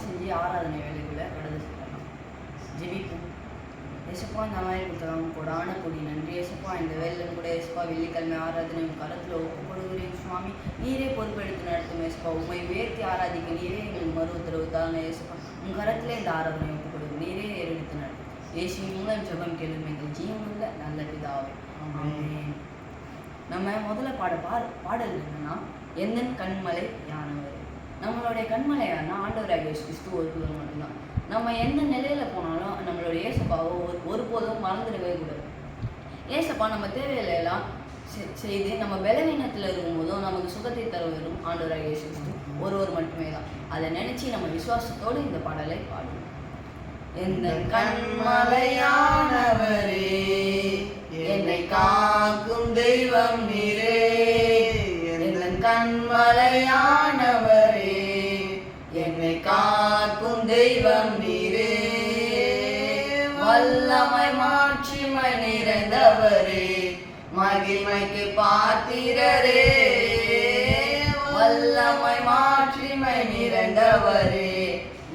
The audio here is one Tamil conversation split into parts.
செஞ்சு ஆராதனை வேலைக்குள்ளே கடந்து செல்லலாம். ஜெபிப்போம். ஏசப்பா, இந்த மாதிரி புத்தகம் கொடான கொடி நன்றி ஏசப்பா. இந்த வேலையில் கூட ஏசப்பா வெள்ளிக்கிழமை ஆராதனை கருத்தில் ஒப்புக்கொடுகிறேன் சுவாமி. நீரே பொறுப்பெடுத்து நடத்தும் ஏசப்பா. உண்மை உயர்த்தி ஆராதிக்க நீரே எங்களுக்கு மறு உத்தரவு தாங்க ஏசப்பா. உங்கள் கரத்திலே இந்த ஆராதனை ஒப்புக்கொடுங்க. நீரே எடுத்து நடத்தும். இயேசுவின் மூலம் ஜெபம் கேளும் எங்கள் ஜீவனுள்ள நல்ல பிதாவே. ஆமென். நம்ம முதல்ல பாடல் என்னன்னா, எந்தன் கண்மலை யானவர். நம்மளுடைய கண்மலை யாருன்னா ஆண்டவராகிய இயேசு கிறிஸ்து ஒருவர் மட்டும்தான். நம்ம எந்த நிலையில போனாலும் நம்மளுடைய ஏசப்பாவை ஒருபோதும் மறந்துடவே கூடாது. ஏசப்பா நம்ம தேவையில்லாம் செய்து நம்ம பலவீனத்தில் இருக்கும்போதும் நமக்கு சுகத்தை தருவதும் ஆண்டவராகிய இயேசு கிறிஸ்து ஒருவர் மட்டுமே தான். அதை நினைச்சு நம்ம விசுவாசத்தோடு இந்த பாடலை பாடுவோம். எந்த கண்மலையானவரே, என்னை காக்கும் தெய்வம் நீரே. எந்த கண்மலையானவரே, என்னை காக்கும் தெய்வம் நீரே. வல்லமை மாட்சிமை நிறைந்தவரே, மகிமைக்கு பாத்திரரே. வல்லமை மாட்சிமை நிறைந்தவரே,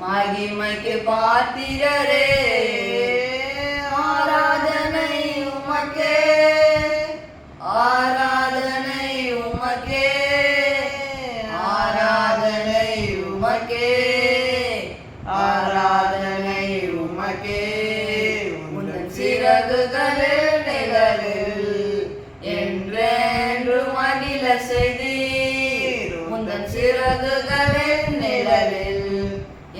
மகிமைக்கு பாத்திரரே. ஆராதனை உமக்கே, ஆராதனை உமக்கே, ஆராதனை உமக்கே, ஆராதனை உமக்கே. உந்தன் சிறகுகளில் நிழலில் என்றென்று மகிழ செய்தீர். உந்தன் சிறகுகளில் நிழலில்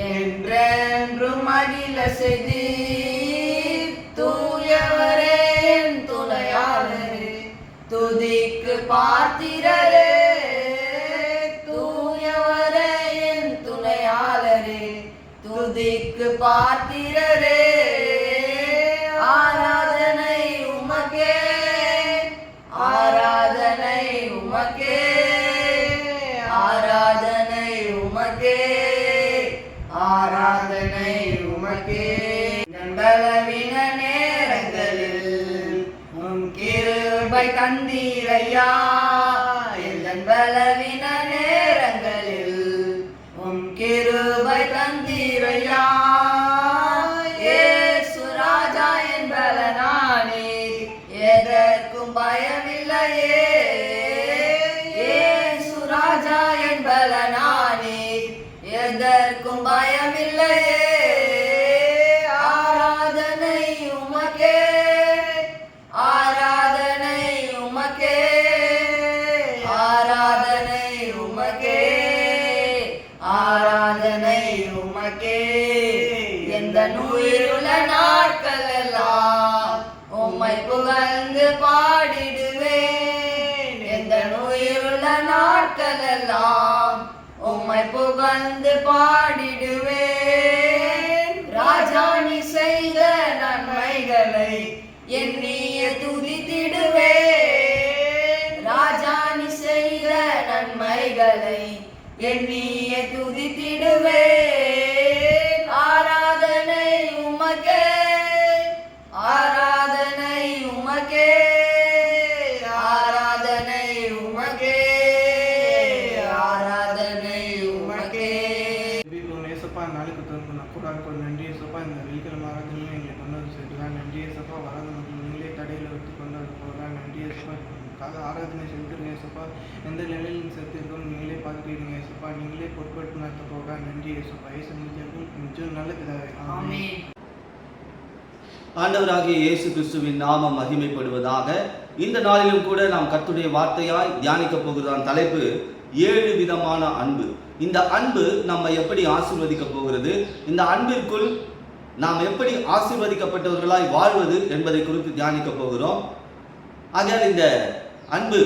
என்றென்று மகிழ செய்தீர். தூயவரே என் துணையாளரே, துதிக்கு பாத்திரரே. தூயவரே என் துணையாளரே, துதிக்கு பாத்திரரே. ஆராதனை உமக்கே, ஆராதனை உமக்கே, ஆராதனை உமக்கே, ஆராதனை உமக்கே. பலவீன நேரங்களில் உம் கிருபை தந்தீரையா. எந்தன் பலவீன நேரங்களில் உம் கிருபை தந்தீரையா. இயேசு ராஜா என் பலனானே, எதற்கும் பயமில்லையே. இயேசு ராஜா என் பலனானே, எதற்கும் பயமில்லையே. ஆராதனை உமக்கே, ஆராதனை உமக்கே, ஆராதனை உமக்கே, ஆராதனை உமக்கே. எந்த உயிருள்ள நாட்கள் எல்லாம் உம்மை புகழ்ந்து பாடிடுவேன். எந்த உயிருள்ள நாட்கள் எல்லாம் உம்மை புகழ்ந்து பாடிடுவேன். ராஜா நீ செய்த நன்மைகளை எண்ணிய துதித்திடுவேன். ராஜா நீ செய்த நன்மைகளை எண்ணிய துதித்திடுவேன். ஆராதனை உமக்கே, ஆராதனை உமக்கே, ஆராதனை உமக்கே, ஆராதனை உமக்கே. ஏசப்பா, நாளைக்கு தோணும் கூட நன்றி ஏசப்பா. இந்த வெள்ளிக்கிழமை ஆராதனையும் எங்களை கொண்டு வந்து சேர்த்துக்கலாம். நன்றி ஏசப்பா. வராத மக்கள் நீங்களே தடையில் வைத்து கொண்டு வந்து போகலாம். நன்றி ஏசப்பா. ஆராதனை செலுத்துருங்க ஏசப்பா. எந்த நிலையிலும் செலுத்திருக்கோம் நீங்களே பார்த்துக்கிடுங்க ஏசப்பா. நீங்களே பொறுப்பெடுத்து நடத்த போக நன்றி ஏசப்பா. ஏசு நிச்சயம் நல்ல பிதாவே. ஆமென். ஆண்டவராகிய இயேசு கிறிஸ்துவின் நாமம் மகிமைப்படுவதாக. இந்த நாளிலும் கூட நாம் கர்த்தருடைய வார்த்தையாய் தியானிக்க போகிறதான தலைப்பு 7 விதமான அன்பு. இந்த அன்பு நம்ம எப்படி ஆசீர்வதிக்க போகிறது, இந்த அன்பிற்குள் நாம் எப்படி ஆசீர்வதிக்கப்பட்டவர்களாய் வாழ்வது என்பதை குறித்து தியானிக்க போகிறோம். ஆகையால் இந்த அன்பு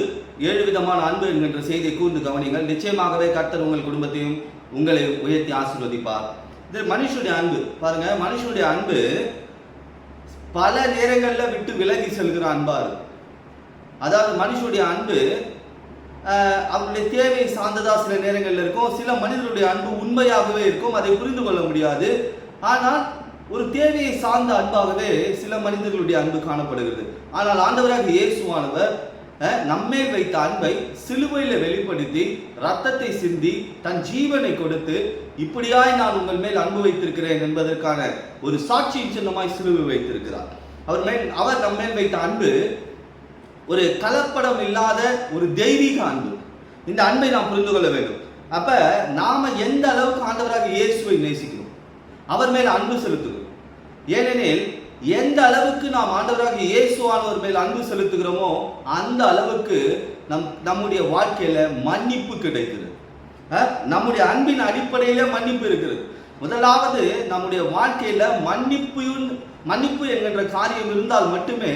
7 விதமான அன்பு என்கின்ற செய்தியை கூர்ந்து கவனிங்கள். நிச்சயமாகவே கர்த்தர் உங்கள் குடும்பத்தையும் உங்களை உயர்த்தி ஆசீர்வதிப்பார். இது மனுஷனுடைய அன்பு. பாருங்க, மனுஷனுடைய அன்பு பல நேரங்களில் விட்டு விலகி செல்கிற அன்பாரு. அதாவது மனுஷனுடைய அன்பு அவருடைய தேவையை சார்ந்ததா சில நேரங்களில் இருக்கும். சில மனிதனுடைய அன்பு உண்மையாகவே இருக்கும், அதை புரிந்து கொள்ள முடியாது. ஆனால் ஒரு தேவையை சார்ந்த அன்பாகவே சில மனிதர்களுடைய அன்பு காணப்படுகிறது. ஆனால் ஆண்டவராக இயேசுவானவர் நம்மேல் வைத்த அன்பை சிலுவையில் வெளிப்படுத்தி ரத்தத்தை சிந்தி தன் ஜீவனை கொடுத்து இப்படியாய் நான் உங்கள் மேல் அன்பு வைத்திருக்கிறேன் என்பதற்கான ஒரு சாட்சியின் சின்னமாய் சிலுவை வைத்திருக்கிறார். அவர் நம்மேல் வைத்த அன்பு ஒரு கலப்படம் இல்லாத ஒரு தெய்வீக அன்பு. இந்த அன்பை நாம் புரிந்து கொள்ள வேண்டும். அப்ப நாம எந்த அளவுக்கு ஆண்டவராக இயேசுவை நேசிக்கிறோம், அவர் மேல் அன்பு செலுத்துகிறோம். ஏனெனில் எந்த அளவுக்கு நாம் ஆண்டவராக இயேசுவானவர் மேல் அன்பு செலுத்துகிறோமோ அந்த அளவுக்கு நம்முடைய வாழ்க்கையில மன்னிப்பு கிடைக்கிறது. நம்முடைய அன்பின் அடிப்படையில மன்னிப்பு இருக்கிறது. முதலாவது நம்முடைய வாழ்க்கையில மன்னிப்பு என்கின்ற காரியம் இருந்தால் மட்டுமே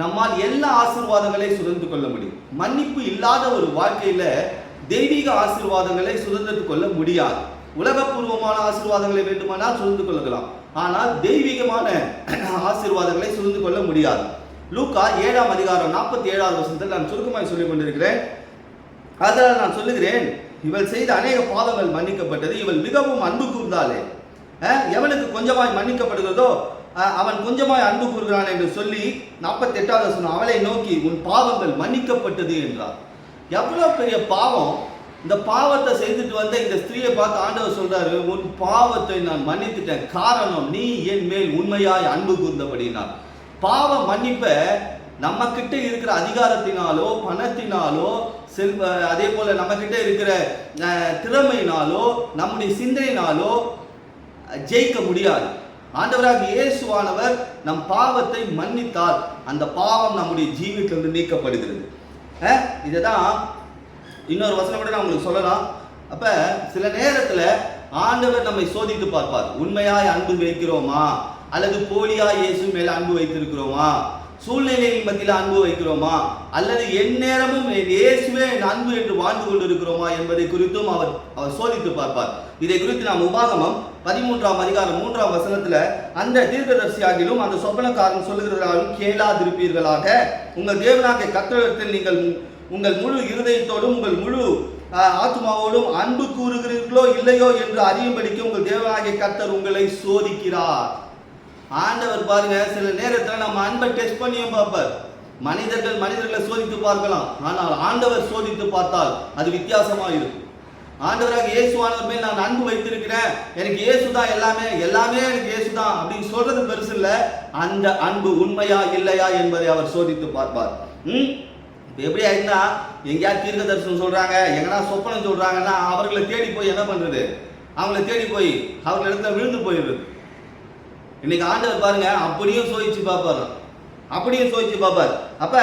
நம்மால் எல்லா ஆசீர்வாதங்களை சுதந்து கொள்ள முடியும். மன்னிப்பு இல்லாத ஒரு வாழ்க்கையில தெய்வீக ஆசீர்வாதங்களை சுதந்திரத்து கொள்ள முடியாது. உலகப்பூர்வமான ஆசீர்வாதங்களை வேண்டுமானால் சுதந்து கொள்ளலாம், ஆனால் தெய்வீகமான ஆசீர்வாதங்களை சுதந்து கொள்ள முடியாது. லூக்கா 7ஆம் அதிகாரம் 47வது வசனத்தில் நான் சுருக்கமாய் சொல்லிக் கொண்டிருக்கிறேன். அதனால் நான் சொல்லுகிறேன், இவள் செய்த அநேக பாவங்கள் மன்னிக்கப்பட்டது, இவள் மிகவும் அன்பு கூர்ந்தாலே. எவனுக்கு கொஞ்சமாய் மன்னிக்கப்படுகிறதோ அவன் கொஞ்சமாய் அன்பு கூறுகிறான் என்று சொல்லி 48வது வசனம், அவளை நோக்கி உன் பாவங்கள் மன்னிக்கப்பட்டது என்றார். எவ்வளவு பெரிய பாவம்! இந்த பாவத்தை செய்துட்டு வந்த இந்த ஸ்திரீயை பார்த்து ஆண்டவர் சொல்றாரு, உன் பாவத்தை நான் மன்னித்துட்டேன், காரணம் நீ என் மேல் உண்மையாய் அன்பு கூர்ந்தபடினார். பாவ மன்னிப்ப நம்ம கிட்ட இருக்கிற அதிகாரத்தினாலோ பணத்தினாலோ அதே போல நம்ம கிட்ட இருக்கிற திறமையினாலோ நம்முடைய சிந்தனையினாலோ ஜெயிக்க முடியாது. ஆண்டவராக இயேசுவானவர் நம் பாவத்தை மன்னித்தால் அந்த பாவம் நம்முடைய ஜீவித்திலிருந்து நீக்கப்படுகிறது. இதுதான் இன்னொரு வசனம் கூட நான் உங்களுக்கு சொல்லலாம். அப்ப சில நேரத்துல ஆண்டவர் நம்மை சோதித்து பார்ப்பார். உண்மையாய் அன்பு வைக்கிறோமா அல்லது போலியாய் இயேசு மேல அன்பு வைத்திருக்கிறோமா, சூழ்நிலையின் மத்தியில் அன்பு வைக்கிறோமா அல்லது எந்நேரமும் இயேசுவே அன்பு என்று வாழ்ந்து கொண்டிருக்கிறோமா என்பதை குறித்தும் அவர் சோதித்து பார்ப்பார். இதை குறித்து நாம் உபாகமம் 13ஆம் அதிகாரம் 3ஆம் வசனத்துல அந்த தீர்க்கதரிசியாகிலும் அந்த சொப்பனக்காரன் சொல்லுகிறதாலும் கேளாதிருப்பீர்களாக, உங்கள் தேவனாகிய கர்த்தரிடத்தில் நீங்கள் உங்கள் முழு இருதயத்தோடும் உங்கள் முழு ஆத்மாவோடும் அன்பு கூறுகிறீர்களோ இல்லையோ என்று அறியும்படிக்கு உங்கள் தேவனாகிய கர்த்தர் உங்களை சோதிக்கிறார். ஆண்டவர் பாருங்க, சில நேரத்தில் நம்ம அன்பை டெஸ்ட் பண்ணியும் பார்ப்பார். மனிதர்களை சோதித்து பார்க்கலாம், ஆனால் ஆண்டவர் சோதித்து பார்த்தால் அது வித்தியாசமா இருக்கும். ஆண்டவராக இயேசுவானவர் மேல் நான் அன்பு வைத்திருக்கிறேன், எனக்கு இயேசு தான் எல்லாமே எனக்கு இயேசு தான் அப்படின்னு சொல்றது பெருசு இல்லை. அந்த அன்பு உண்மையா இல்லையா என்பதை அவர் சோதித்து பார்ப்பார். எப்படி ஆயிடுனா, எங்கேயாவது தீர்க்க தரிசனம் சொல்றாங்க, எங்கன்னா சொப்பனம் சொல்றாங்கன்னா அவர்களை தேடி போய் என்ன பண்றது, அவங்களை தேடி போய் அவர்கள் இடத்துல விழுந்து போயிடுறது. இன்னைக்கு ஆண்டவர் பாருங்க அப்படியும் சோதிச்சு பார்ப்பார். அப்ப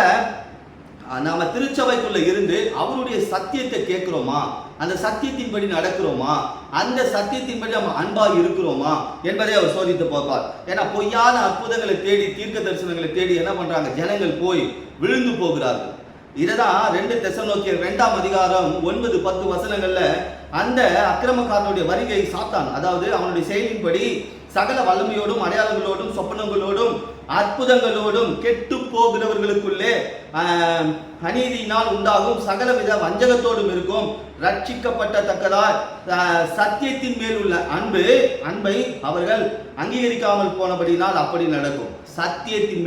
நாம திருச்சபைக்குள்ள இருந்து அவருடைய சத்தியத்தை கேட்கிறோமா, அந்த சத்தியத்தின்படி நடக்கிறோமா, அந்த சத்தியத்தின்படி நம்ம அன்பாக இருக்கிறோமா என்பதை அவர் சோதித்து பார்ப்பார். ஏன்னா பொய்யான அற்புதங்களை தேடி தீர்க்க தரிசனங்களை தேடி என்ன பண்றாங்க, ஜனங்கள் போய் விழுந்து போகிறார்கள். இதுதான் 2 தெசலோனிக்கேயர் 2ஆம் அதிகாரம் 9-10 வசனங்கள்ல அந்த அக்கிரமக்காரனுடைய வருகை சாத்தான், அதாவது அவனுடைய செயலின்படி சகல வல்லமையோடும் அடையாளங்களோடும் சொப்பனங்களோடும் அற்புதங்களோடும் கெட்டு போகிறவர்களுக்குள்ளே அநீதியினால் உண்டாகும் சகலவித வஞ்சகத்தோடும் இருக்கும். ரட்சிக்கப்பட்டத்தக்கதா சத்தியத்தின் மேல் உள்ள அன்பை அவர்கள் அங்கீகரிக்காமல் போனபடினால் அப்படி நடக்கும். சத்தியத்தின்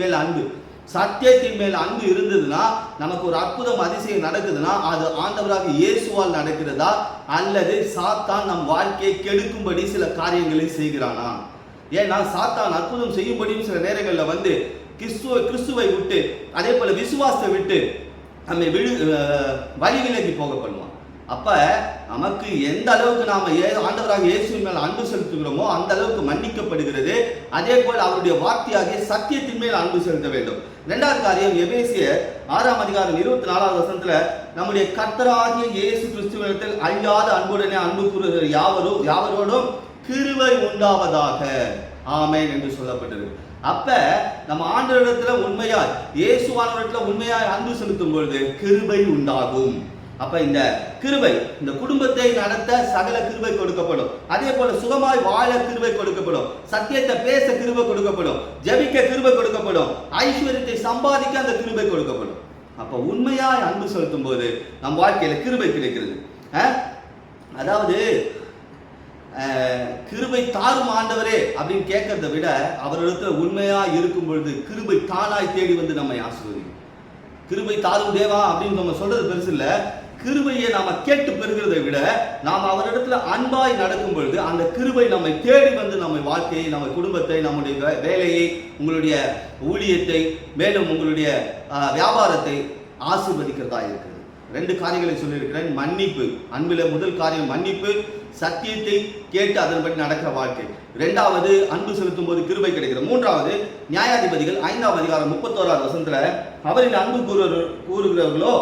மேல் அன்பு இருந்ததுன்னா, நமக்கு ஒரு அற்புதம் அதிசயம் நடக்குதுன்னா அது ஆண்டவராக இயேசுவால் நடக்கிறதா அல்லது சாத்தான் நம் வாழ்க்கையை கெடுக்கும்படி சில காரியங்களை செய்கிறானா? ஏன்னா சாத்தான் அற்புதம் செய்யும்படியும் சில நேரங்களில் வந்து கிறிஸ்துவை விட்டு அதே போல விசுவாசத்தை விட்டு நம்மை வழி விலகி போக பண்ணுவான். அப்ப நமக்கு எந்த அளவுக்கு நாம ஆண்டவராக இயேசுவின் மேல் அன்பு செலுத்துகிறோமோ அந்த அளவுக்கு மன்னிக்கப்படுகிறது. அதே போல் அவருடைய வார்த்தையாகிய சத்தியத்தின் மேல் அன்பு செலுத்த வேண்டும். 2வது காரியம், எபேசியர் 6ஆம் அதிகாரம் 24வது வசனத்துல நம்முடைய கர்த்தராகிய இயேசு கிறிஸ்துவினிடத்தில் அழியாத அன்புடனே அன்பு கூறுகிற யாவரோடும் கிருபை உண்டாவதாக, ஆமென் என்று சொல்லப்பட்டது. அப்ப நம்ம ஆண்டவரிடத்துல உண்மையாய் இயேசுவானவரிடத்துல உண்மையாய் அன்பு செலுத்தும் பொழுது கிருபை உண்டாகும். அப்ப இந்த கிருபை இந்த குடும்பத்தை நடத்த சகல கிருபை கொடுக்கப்படும். அதே போல சுகமாய் வாழ கிருபை கொடுக்கப்படும். சத்தியத்தை பேச கிருபை கொடுக்கப்படும். ஜெபிக்க கிருபை கொடுக்கப்படும். ஐஸ்வர்யத்தை சம்பாதிக்க அந்த கிருபை கொடுக்கப்படும். அப்ப உண்மையாய் அன்பு செலுத்தும் போது நம் வாழ்க்கையில கிருபை கிடைக்கிறது. அதாவது கிருபை தாரும் ஆண்டவரே அப்படின்னு கேட்கறத விட அவரிடத்துல உண்மையா இருக்கும் பொழுது கிருபை தானாய் தேடி வந்து நம்மை ஆசீர்வதிக்கும். கிருபை தாரும் தேவா அப்படின்னு நம்ம சொல்றது பெருசு இல்ல. கிருபையை நாம கேட்டு பெறுகிறதை விட நாம் அவரிடத்துல அன்பாய் நடக்கும் பொழுது அந்த கிருபை நம்மை தேடி வந்து நம்ம வாழ்க்கையை, நம்ம குடும்பத்தை, நம்முடைய வேலையை, உங்களுடைய ஊழியத்தை, மேலும் உங்களுடைய வியாபாரத்தை ஆசீர்வதிக்கிறதா இருக்கிறது. 2 காரியங்களை சொல்லியிருக்கிறேன். மன்னிப்பு, அன்பில முதல் காரியம் மன்னிப்பு, சத்தியத்தை கேட்டு அதன்படி நடக்கிற வாழ்க்கை. 2வது அன்பு செலுத்தும் போது கிருபை கிடைக்கிறது. 3வது நியாயாதிபதிகள் 5ஆம் அதிகாரம் 31வது வசனத்துல அவரின் அன்பு கூறுகிறவர்களோ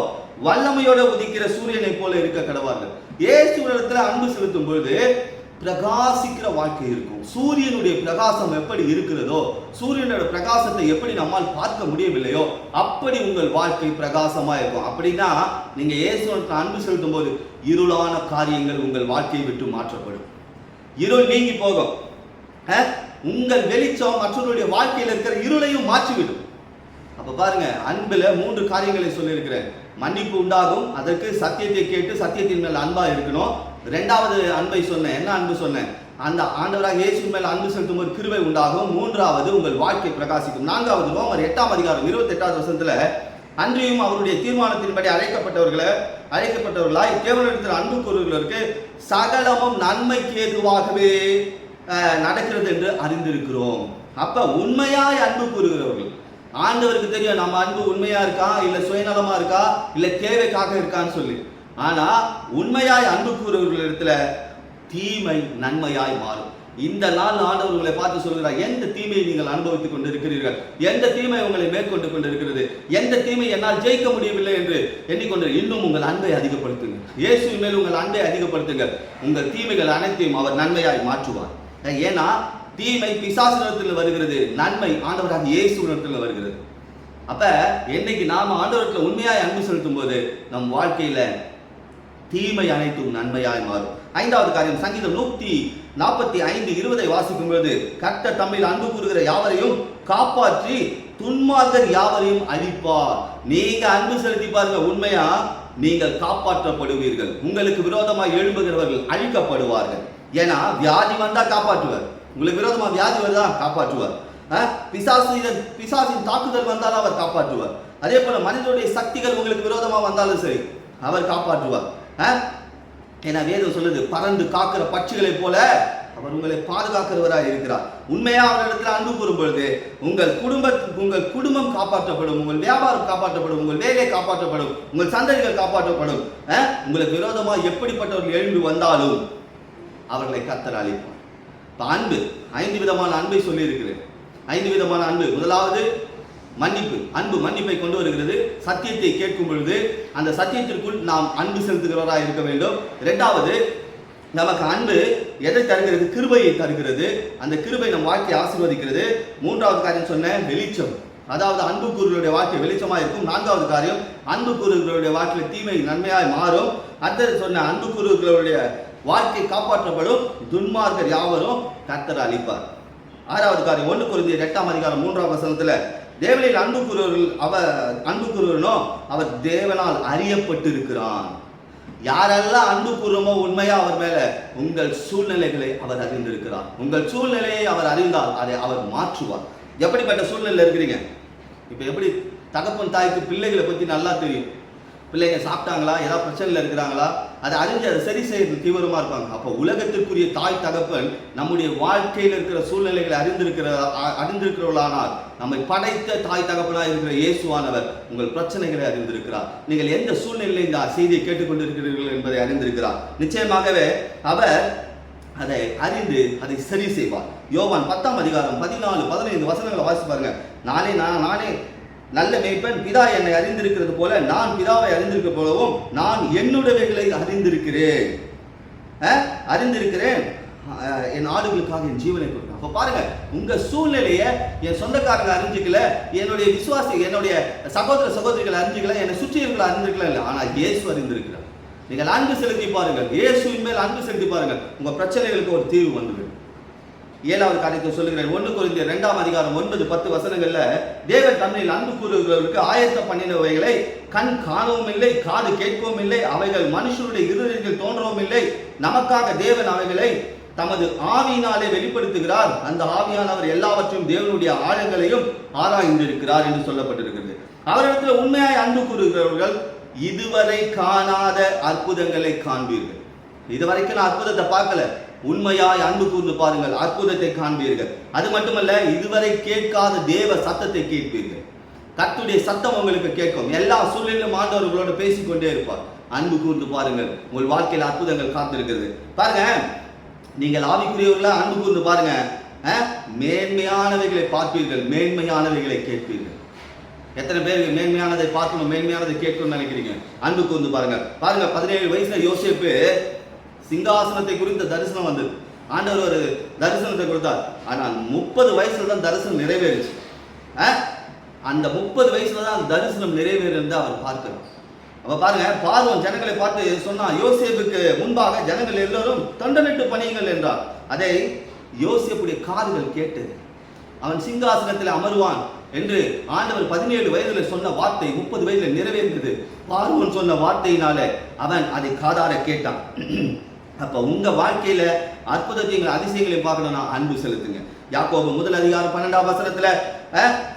வல்லமையோட உதிக்கிற சூரியனை போல இருக்க கடவார்கள். இயேசுவிடத்துல அன்பு செலுத்தும் பொழுது பிரகாசிக்கிற வாழ்க்கை இருக்கும். சூரியனுடைய பிரகாசம் எப்படி இருக்கிறதோ, சூரியனோட பிரகாசத்தை எப்படி நம்மால் பார்க்க முடியவில்லையோ அப்படி உங்கள் வாழ்க்கை பிரகாசமா இருக்கும். அப்படின்னா நீங்க இயேசுவுக்கு அன்பு செலுத்தும் போது இருளான காரியங்கள் உங்கள் வாழ்க்கையை விட்டு மாற்றப்படும். இருள் நீங்கி போகும். உங்கள் வெளிச்சம் மற்றவருடைய வாழ்க்கையில் இருக்கிற இருளையும் மாற்றிவிடும். அப்ப பாருங்க, அன்புல 3 காரியங்களை சொல்லியிருக்கிறேன். மன்னிப்பு உண்டாகும், அதற்கு சத்தியத்தை கேட்டு சத்தியத்தின் மேல் அன்பா இருக்கணும். 2வது அன்பை சொன்னேன். என்ன அன்பு சொன்னேன்? அந்த ஆண்டவராக இயேசு மேல் அன்பு செலுத்தும் ஒரு கிருபை உண்டாகும். 3வது உங்கள் வாழ்க்கை பிரகாசிக்கும். 4வது ரோமர் 8ஆம் அதிகாரம் 28வது வசனத்துல அன்றியும் அவருடைய தீர்மானத்தின்படி அழைக்கப்பட்டவர்களாய் தேவனிடத்தில் அன்பு கூறுகிறவர்களுக்கு சகலமும் நன்மைக்கு ஏதுவாகவே நடக்கிறது என்று அறிந்திருக்கிறோம். அப்ப உண்மையாய் அன்பு கூறுகிறவர்கள், ஆண்டவருக்கு தெரியும் நம்ம அன்பு உண்மையா இருக்கா, இல்ல சுயநலமா இருக்கா, இல்ல தேவைக்காக இருக்கான்னு சொல்லி. ஆனா உண்மையாய் அன்பு கூறுகிறவர்களிடத்துல தீமை நன்மையாய் மாறும். இந்த நாள் ஆண்டவர் உங்களை பார்த்து சொல்கிறார், எந்த தீமையை நீங்கள் அனுபவித்துக் கொண்டிருக்கிறீர்கள், எந்த தீமை உங்களை மேற்கொண்டு கொண்டிருக்கிறது, எந்த தீமை என்னால் ஜெயிக்க முடியவில்லை என்று எண்ணிக்கொண்டு இன்னும் உங்கள் அன்பை அதிகப்படுத்துங்க. இயேசு மேல் உங்கள் அன்பை அதிகப்படுத்துங்க. உங்கள் தீமைகள் அனைத்தையும் அவர் நன்மையாய் மாற்றுவார். ஏன்னா தீமை பிசாசினிடத்தில் வருகிறது, நன்மை ஆண்டவராக இயேசுவினிடத்தில் வருகிறது. அப்ப என்னைக்கு நாம ஆண்டவரத்துல உண்மையாய் அன்பு செலுத்தும் போது நம் வாழ்க்கையில தீமை அனைத்தும் நன்மையாய் மாறும். 5வது காரியம், சங்கீதம் 145:20 வாசிக்கும் பொழுது கர்த்தர் தம்மில் அன்பு கூறுகிற யாவரையும் காப்பாற்றி துன்மார்க்கர் யாவரையும் அழிப்பார். நீங்க அன்பு செலுத்தி பாருங்க, உண்மையா நீங்கள் காப்பாற்றப்படுவீர்கள். உங்களுக்கு விரோதமாக எழும்புகிறவர்கள் அழிக்கப்படுவார்கள். ஏன்னா வியாதி வந்தா காப்பாற்றுவார். உங்களுக்கு விரோதமா வியாதி வருதா காப்பாற்றுவார். பிசாசின் தாக்குதல் வந்தாலும் அவர் காப்பாற்றுவார். அதே போல மனிதனுடைய சக்திகள் உங்களுக்கு விரோதமா வந்தாலும் சரி அவர் காப்பாற்றுவார். ஏன்னா வேதம் சொல்லுது, பறந்து காக்கிற பட்சிகளை போல அவர் உங்களை பாதுகாக்கிறவராக இருக்கிறார். உண்மையா அவரிடத்தில் அன்பு கூறும் பொழுது உங்கள் குடும்பம் காப்பாற்றப்படும், உங்கள் வியாபாரம் காப்பாற்றப்படும், உங்கள் வேலை காப்பாற்றப்படும், உங்கள் சந்ததிகள் காப்பாற்றப்படும். உங்களுக்கு விரோதமா எப்படிப்பட்டவர்கள் எழும்பி வந்தாலும் அவர்களை கர்த்தர் அழிப்பார். அன்பு 5 விதமான அன்பை சொல்லி இருக்கிறேன். 5 விதமான அன்பு. முதலாவது மன்னிப்பு. அன்பு மன்னிப்பை கொண்டு வருகிறது. சத்தியத்தை கேட்கும் பொழுது அந்த சத்தியத்திற்குள் நாம் அன்பு செலுத்துகிறவராக இருக்க வேண்டும். 2வது நமக்கு அன்பு எதை தருகிறது? கிருபையை தருகிறது. அந்த கிருபை நம் வாழ்க்கையை ஆசீர்வதிக்கிறது. 3வது காரியம் சொன்ன வெளிச்சம், அதாவது அன்பு கூறுகளுடைய வாழ்க்கை வெளிச்சமாக இருக்கும். 4வது காரியம், அன்பு கூறுகளுடைய வாழ்க்கையில் தீமை நன்மையாய் மாறும். அடுத்தது சொன்ன அன்பு கூறுகளுடைய வாழ்க்கை காப்பாற்றப்படும், துன்மார்க்கர் யாவரும் கர்த்தர் அழிப்பார். 6வது காரியம், 1 கொரிந்தியர் 8ஆம் அதிகாரம் 3ஆம் வசனத்துல தேவனில் அன்பு கூறுவனோ அவர் தேவனால் அறியப்பட்டு இருக்கிறான். யாரெல்லாம் அன்பு கூறுமோ உண்மையா அவர் மேல உங்கள் சூழ்நிலைகளை அவர் அறிந்திருக்கிறார். உங்கள் சூழ்நிலையை அவர் அறிந்தால் அதை அவர் மாற்றுவார். எப்படிப்பட்ட சூழ்நிலை இருக்கிறீங்க? இப்ப எப்படி தகப்பன் தாய்க்கு பிள்ளைகளை பத்தி நல்லா தெரியும். பிள்ளைங்க சாப்பிட்டாங்களா, ஏதாவது பிரச்சனையில் இருக்கிறாங்களா, அதை அறிஞ்சு அதை சரி செய்யறது தீவிரமா இருப்பாங்க. அப்போ உலகத்திற்குரிய தாய் தகப்பன் நம்முடைய வாழ்க்கையில் இருக்கிற சூழ்நிலைகளை அறிந்திருக்கிறவர்களானால் நம்மை படைத்த தாய் தகப்பனா இருக்கிற இயேசுவானவர் உங்கள் பிரச்சனைகளை அறிந்திருக்கிறார். நீங்கள் எந்த சூழ்நிலையில் இந்த செய்தியை கேட்டுக்கொண்டிருக்கிறீர்கள் என்பதை அறிந்திருக்கிறார். நிச்சயமாகவே அவர் அதை அறிந்து அதை சரி செய்வார். யோவான் 10ஆம் அதிகாரம் 14-15 வசனங்களை வாசிச்சு பாருங்க. நானே நல்ல மேய்ப்பன், பிதா என்னை அறிந்திருக்கிறது போல நான் பிதாவை அறிந்திருக்க போலவும் நான் என்னுடையவைகளை அறிந்திருக்கிறேன் என் ஆடுகளுக்காக என் ஜீவனை கொடுக்கிறேன். அப்ப பாருங்க, உங்க சூழ்நிலையை என் சொந்தக்காரங்க அறிஞ்சிக்கல, என்னுடைய விசுவாசி என்னுடைய சகோதர சகோதரிகள் அறிஞ்சிக்கல, என்னை சுற்றி இருக்கிற அறிந்திருக்கல இல்லை, ஆனா இயேசு அறிந்திருக்கிறார். நீங்கள் அன்பு செலுத்தி பாருங்கள், இயேசுவின் மேல் அன்பு செலுத்தி பாருங்கள், உங்க பிரச்சனைகளுக்கு ஒரு தீர்வு வந்துவிடும். 7வது காரியத்தை சொல்லுகிறேன். 1 கொரிந்தியர் 2ஆம் அதிகாரம் 9-10 வசனங்கள்ல தேவன் தன்னில் அன்பு கூறுகிறவர்களுக்கு ஆயத்தம் பண்ணினவைகளை கண் காணவும் இல்லை, காது கேட்கவும் இல்லை, அவைகள் மனுஷருடைய இருதயத்தில் தோன்றவும் இல்லை. நமக்காக தேவன் அவைகளை தமது ஆவியினாலே வெளிப்படுத்துகிறார். அந்த ஆவியானவர் எல்லாவற்றையும் தேவனுடைய ஆழங்களையும் ஆராய்ந்திருக்கிறார் என்று சொல்லப்பட்டிருக்கிறது. அவரிடத்துல உண்மையாய் அன்பு கூறுகிறவர்கள் இதுவரை காணாத அற்புதங்களை காண்பீர்கள். இதுவரைக்கும் நான் அற்புதத்தை பார்க்கல, உண்மையாய் அன்பு கூர்ந்து பாருங்கள், அற்புதத்தை காண்பீர்கள். அது மட்டுமல்ல, இதுவரை கேட்காத தேவ சத்தத்தை கேட்பீர்கள். கர்த்தருடைய சத்தம் உங்களுக்கு கேட்கும். எல்லா சூழ்நிலையிலும் ஆண்டவர்களோட பேசிக்கொண்டே இருப்பார். அன்பு கூர்ந்து பாருங்கள், உங்கள் வாழ்க்கையில் அற்புதங்கள் காத்திருக்கிறது. பாருங்க, நீங்கள் ஆவிக்குரியவர்களா அன்பு கூர்ந்து பாருங்க, மேன்மையானவைகளை பார்ப்பீர்கள், மேன்மையானவைகளை கேட்பீர்கள். எத்தனை பேருக்கு மேன்மையானதை பார்க்கணும், மேன்மையானதை கேட்கணும்னு நினைக்கிறீங்க? அன்பு கூர்ந்து பாருங்க. பாருங்க, 17 வயசுல யோசேப்பு சிங்காசனத்தை குறித்த தரிசனம் வந்தது. ஆண்டவர் ஒரு தரிசனத்தை கொடுத்தார். ஆனால் 30 வயசுல தான் தரிசனம் நிறைவேறுச்சு. அந்த 30 வயசுல தான் அந்த தரிசனம் நிறைவேறுந்து அவர் பார்க்கிறார். அப்ப பாருங்க, பார்வோன் ஜனங்களை பார்த்து சொன்னா, யோசேப்புக்கு முன்பாக ஜனங்கள் எல்லோரும் தொண்டனிட்டு பணியுங்கள் என்றார். அதை யோசேப்புடைய காதுகள் கேட்டது. அவன் சிங்காசனத்தில் அமருவான் என்று ஆண்டவர் 17 வயதுல சொன்ன வார்த்தை 30 வயதுல நிறைவேறியது. பார்வோன் சொன்ன வார்த்தையினால அவன் அதை காதார கேட்டான். அப்ப உங்க வாழ்க்கையில அற்புதத்தையும் அதிசயங்களையும் பார்க்கணும்னா அன்பு செலுத்துங்க. யாக்கோபு 1:12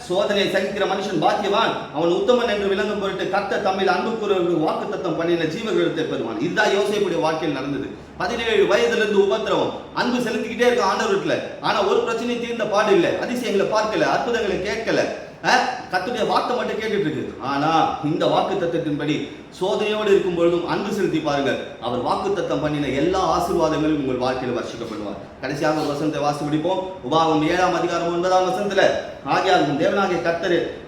சோதனை சகிக்கிற மனுஷன் பாக்கியவான், அவன் உத்தமன் என்று விளங்கும் பொருட்டு கர்த்தர் தம்மில் அன்பு கூறுவர்களுக்கு வாக்குத்தத்தம் பண்ணின ஜீவகிரகத்தை பெறுவான். இதுதான் யோசேப்புடைய வாழ்க்கையில் நடந்தது. 17 வயதிலிருந்து உபத்திரவம், அன்பு செலுத்திக்கிட்டே இருக்க ஆண்டவர்கிட்ட. ஆனா ஒரு பிரச்சனை தீர்ந்த பாடு இல்லை, அதிசயங்களை பார்க்கல, அற்புதங்களை கேட்கல, கர்த்தருடைய வார்த்தை மட்டும் கேட்டுட்டு இருக்கு. ஆனா இந்த வாக்கு தத்தத்தின்படி சோதனையோடு இருக்கும் பொழுதும் அன்பு செலுத்தி பாருங்கள், அவர் வாக்கு தத்தம் பண்ணின எல்லா ஆசீர்வாதங்களும் உங்கள் வாழ்க்கையில் வர்ஷிக்கப்படுவார். கடைசியாக ஒரு வசனத்தை வாசி முடிப்போம். உபாகமம் 7:9 ஆகையால் தேவனாகிய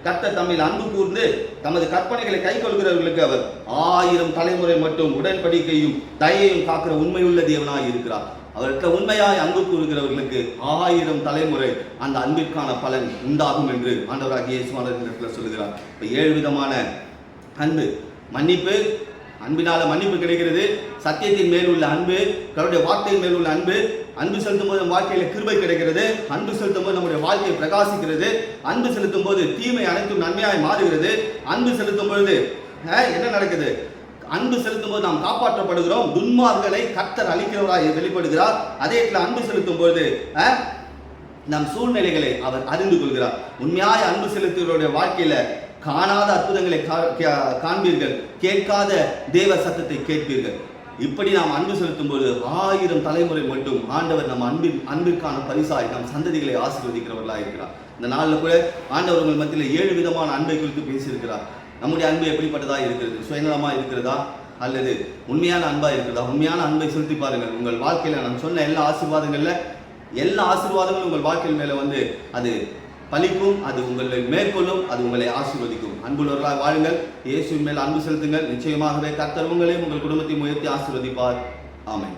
கர்த்தர் தம்மில் அன்பு கூர்ந்து தமது கற்பனைகளை கை கொள்கிறவர்களுக்கு அவர் 1000 தலைமுறை மட்டும் உடன்படிக்கையும் தயையும் காக்கிற உண்மையுள்ள தேவனாய் இருக்கிறார். அவர்கிட்ட உண்மையாய் அன்பு கூறுகிறவர்களுக்கு 1000 தலைமுறை அந்த அன்பிற்கான பலன் உண்டாகும் என்று ஆண்டவராகிய இயேசு சொல்லுகிறார். இப்ப 7 விதமான அன்பு. மன்னிப்பு, அன்பினால மன்னிப்பு கிடைக்கிறது. சத்தியத்தின் மேல் உள்ள அன்பு, கடவுளுடைய வார்த்தையின் மேல் உள்ள அன்பு. அன்பு செலுத்தும் போது வாழ்க்கையில கிருபை கிடைக்கிறது. அன்பு செலுத்தும் போது நம்முடைய வாழ்க்கையை பிரகாசிக்கிறது. அன்பு செலுத்தும் போது தீமை அனைத்தும் நன்மையாய் மாறுகிறது. அன்பு செலுத்தும் பொழுது என்ன நடக்குது? அன்பு செலுத்தும் போது நாம் காப்பாற்றப்படுகிறோம். துன்மார்களை கர்த்தர் அழிக்கிறவராய் வெளிப்படுகிறார். அதே இடத்துல அன்பு செலுத்தும் பொழுது நம் சூழ்நிலைகளை அவர் அறிந்து கொள்கிறார். உண்மையாய் அன்பு செலுத்துகிறவருடைய வாழ்க்கையில காணாத அற்புதங்களை காண்பீர்கள், கேட்காத தேவ சத்தத்தை கேட்பீர்கள். இப்படி நாம் அன்பு செலுத்தும் போது 1000 தலைமுறை மட்டும் ஆண்டவர் நம் அன்பிற்கான பரிசாய் நம் சந்ததிகளை ஆசீர்வதிக்கிறவர்களாக இருக்கிறார். இந்த நாளில் கூட ஆண்டவர் உங்கள் மத்தியில் 7 விதமான அன்பை குறித்து பேசியிருக்கிறார். நம்முடைய அன்பு எப்படிப்பட்டதா இருக்கிறது? சுயநலமா இருக்கிறதா அல்லது உண்மையான அன்பா இருக்கிறதா? உண்மையான அன்பை செலுத்தி பாருங்கள். உங்கள் வாழ்க்கையில நான் சொன்ன எல்லா ஆசீர்வாதங்களும் உங்கள் வாழ்க்கையில் மேல அது பலிக்கும், அது உங்களை மேற்கொள்ளும், அது உங்களை ஆசீர்வதிக்கும். அன்புள்ளவர்களாக வாழுங்கள். இயேசுவின் மேல் அன்பு செலுத்துங்கள். நிச்சயமாகவே கர்த்தர் உங்களையும் உங்கள் குடும்பத்தையும் உயர்த்தி ஆசீர்வதிப்பார். ஆமென்.